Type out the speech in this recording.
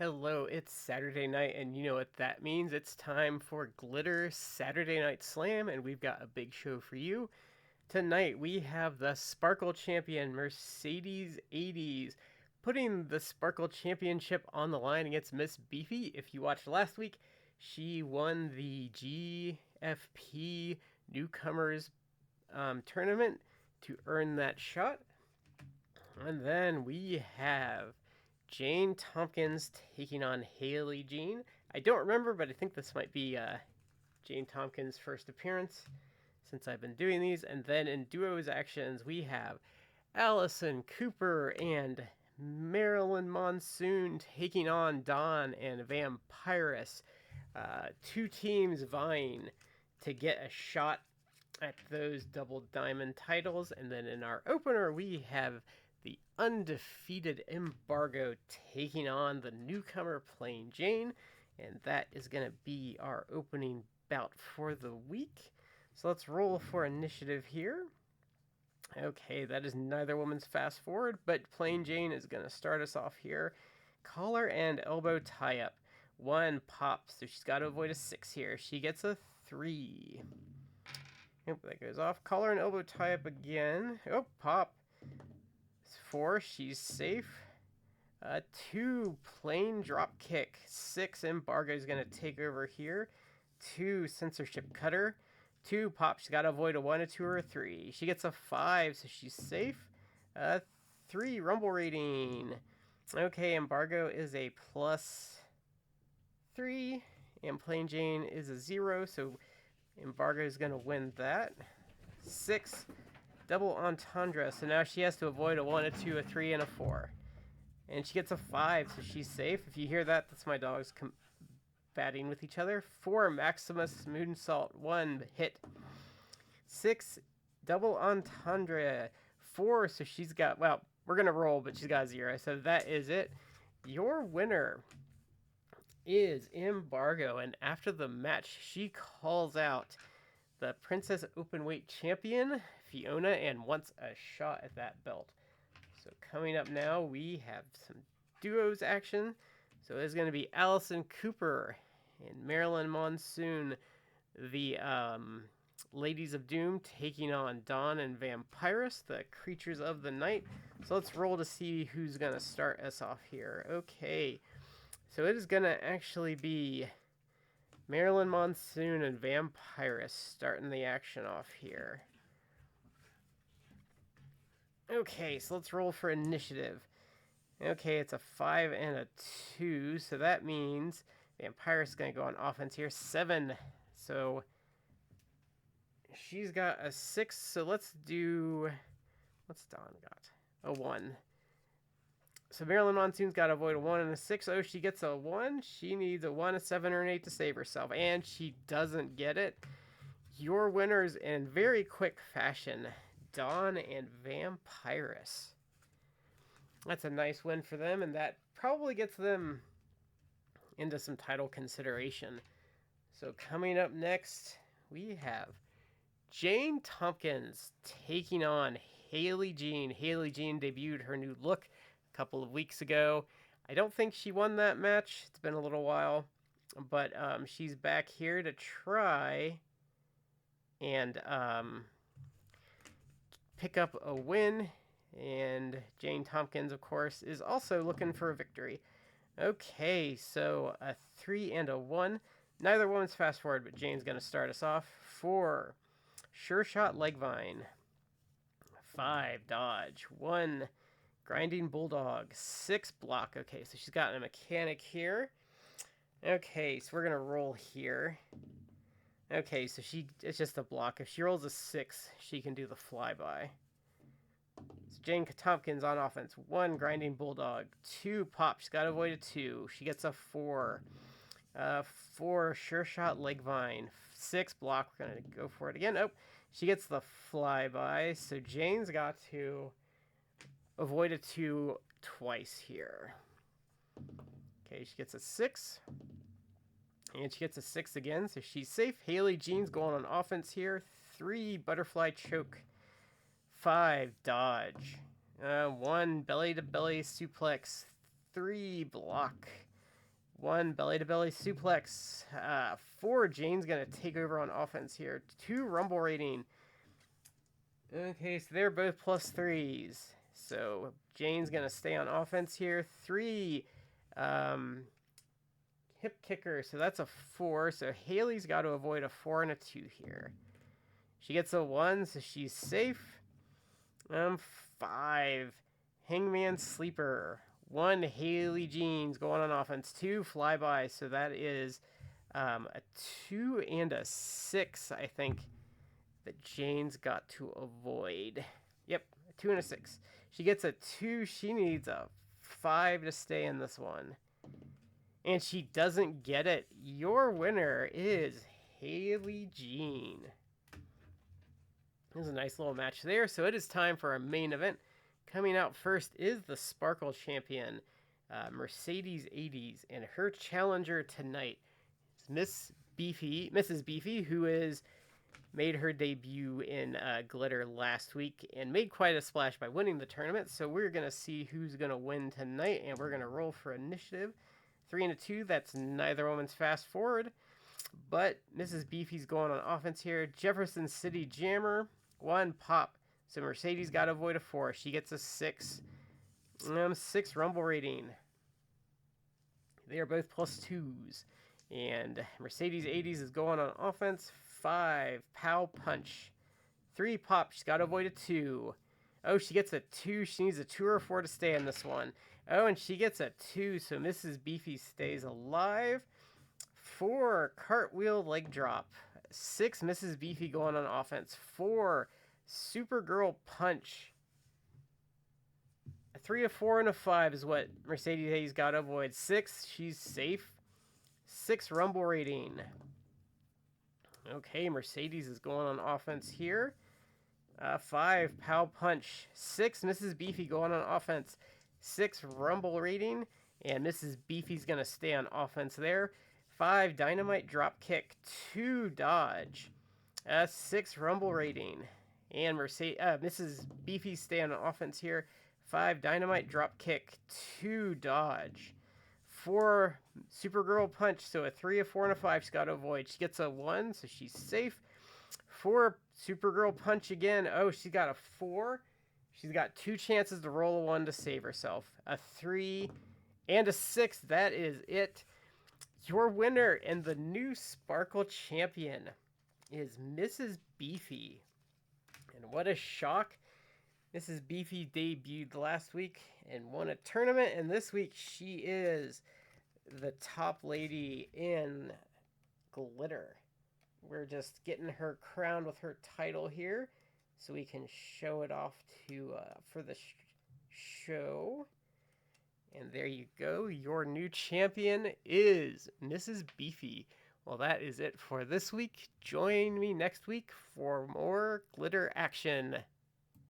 Hello, it's Saturday night, and you know what that means. It's time for Glitter Saturday Night Slam, and we've got a big show for you. Tonight, we have the Sparkle Champion, Mercedes Eighties, putting the Sparkle Championship on the line against Miss Beefy. If you watched last week, she won the GFP Newcomers Tournament to earn that shot. And then we have Jane Tomkins taking on Haley Jean. I don't remember, but I think this might be Jane Tomkins' first appearance since I've been doing these. And then in duos actions, we have Allison Cooper and Marilyn Monsoon taking on Dawn and Vampiress. Two teams vying to get a shot at those double diamond titles. And then in our opener, we have the undefeated Embargo taking on the newcomer Plain Jane, and that is going to be our opening bout for the week. So let's roll for initiative here. Okay, that is neither woman's fast forward, but Plain Jane is going to start us off here. Collar and elbow tie up. 1 pops, so she's got to avoid a 6 here. She gets a 3. Yep, that goes off. Collar and elbow tie up again. Oh, pop. 4, she's safe. 2, plain drop kick. 6, Embargo is going to take over here. 2, censorship cutter. 2, pop, she's got to avoid a 1, a 2, or a 3. She gets a 5, so she's safe. 3, rumble rating. Okay, Embargo is a +3, and Plain Jane is a 0, so Embargo is going to win that. 6, double entendre, so now she has to avoid a 1, a 2, a 3, and a 4. And she gets a 5, so she's safe. If you hear that, that's my dogs batting with each other. 4, Maximus Moonsault, 1 hit. 6, double entendre. 4, so she's got, well, we're going to roll, but she's got 0, so that is it. Your winner is Embargo, and after the match, she calls out the Princess Openweight Champion, Fiona, and wants a shot at that belt. So coming up now, we have some duos action. So it's going to be Allison Cooper and Marilyn Monsoon, the Ladies of Doom, taking on Dawn and Vampiress, the Creatures of the Night. So let's roll to see who's going to start us off here. Okay, so it is going to actually be Marilyn Monsoon and Vampiress starting the action off here. Okay, so let's roll for initiative. Okay, it's a 5 and a 2, so that means Vampiress is going to go on offense here. 7, so she's got a 6, so let's do, what's Dawn got? A 1. So Marilyn Monsoon's got to avoid a 1 and a 6. Oh, she gets a 1. She needs a 1, a 7, or an 8 to save herself. And she doesn't get it. Your winners in very quick fashion, Dawn and Vampiress. That's a nice win for them, and that probably gets them into some title consideration. So coming up next, we have Jane Tomkins taking on Haley Jean. Haley Jean debuted her new look a couple of weeks ago. I don't think she won that match. It's been a little while, but she's back here to try and pick up a win. And Jane Tomkins, of course, is also looking for a victory. Okay, so a 3 and a 1. Neither woman's fast forward, but Jane's going to start us off. 4, Sure Shot Leg Vine. 5, Dodge. 1, Grinding Bulldog. 6, Block. Okay, so she's got a mechanic here. Okay, so we're going to roll here. Okay, so it's just a block. If she rolls a 6, she can do the flyby. So Jane Tomkins on offense. 1, Grinding Bulldog. 2, Pop. She's got to avoid a 2. She gets a 4. 4, Sure Shot Leg Vine. 6, Block. We're going to go for it again. Oh, she gets the flyby. So Jane's got to avoid a 2 twice here. Okay, she gets a 6. And she gets a 6 again, so she's safe. Haley Jean's going on offense here. 3, Butterfly Choke. 5, Dodge. 1, Belly to Belly Suplex. 3, Block. 1 belly-to-belly suplex. 4, Jane's going to take over on offense here. 2, rumble rating. Okay, so they're both plus 3s. So Jane's going to stay on offense here. 3, hip kicker. So that's a 4. So Haley's got to avoid a 4 and a 2 here. She gets a 1, so she's safe. 5, Hangman Sleeper. 1, Haley Jeans going on offense. 2, Flyby. So that is a 2 and a 6, I think, that Jane's got to avoid. Yep, a 2 and a 6. She gets a 2. She needs a 5 to stay in this one. And she doesn't get it. Your winner is Haley Jean. There's a nice little match there. So it is time for our main event. Coming out first is the Sparkle champion, Mercedes Eighties, and her challenger tonight is Mrs. Beefy, who has made her debut in Glitter last week and made quite a splash by winning the tournament. So we're going to see who's going to win tonight, and we're going to roll for initiative. 3 and a 2, that's neither woman's fast forward, but Mrs. Beefy's going on offense here. Jefferson City Jammer, 1 pop. So Mercedes got to avoid a 4. She gets a 6. 6 rumble rating. They are both plus 2s. And Mercedes 80s is going on offense. 5 pow punch. 3 pop. She's got to avoid a 2. Oh, she gets a 2. She needs a 2 or 4 to stay in this one. Oh, and she gets a 2. So Mrs. Beefy stays alive. 4 cartwheel leg drop. 6 Mrs. Beefy going on offense. 4 Supergirl punch. A 3, a 4, and a 5 is what Mercedes Hayes got to avoid. 6, she's safe. 6 rumble rating. Okay, Mercedes is going on offense here. 5 pow punch. 6 Mrs. Beefy going on offense. 6 rumble rating, and Mrs. Beefy's going to stay on offense there. 5 dynamite drop kick. 2 dodge. 6 rumble rating. And Mrs. Beefy stay on offense here. 5 dynamite drop kick. 2 dodge. 4 Supergirl punch. So a 3, a 4, and a 5 she's got to avoid. She gets a 1, so she's safe. 4 Supergirl punch again. Oh, she got a 4. She's got 2 chances to roll a 1 to save herself. A 3 and a 6. That is it. Your winner and the new Sparkle champion is Mrs. Beefy. And what a shock. Mrs. Beefy debuted last week and won a tournament. And this week she is the top lady in Glitter. We're just getting her crowned with her title here, so we can show it off to for the show. And there you go. Your new champion is Mrs. Beefy. Well, that is it for this week. Join me next week for more Glitter action.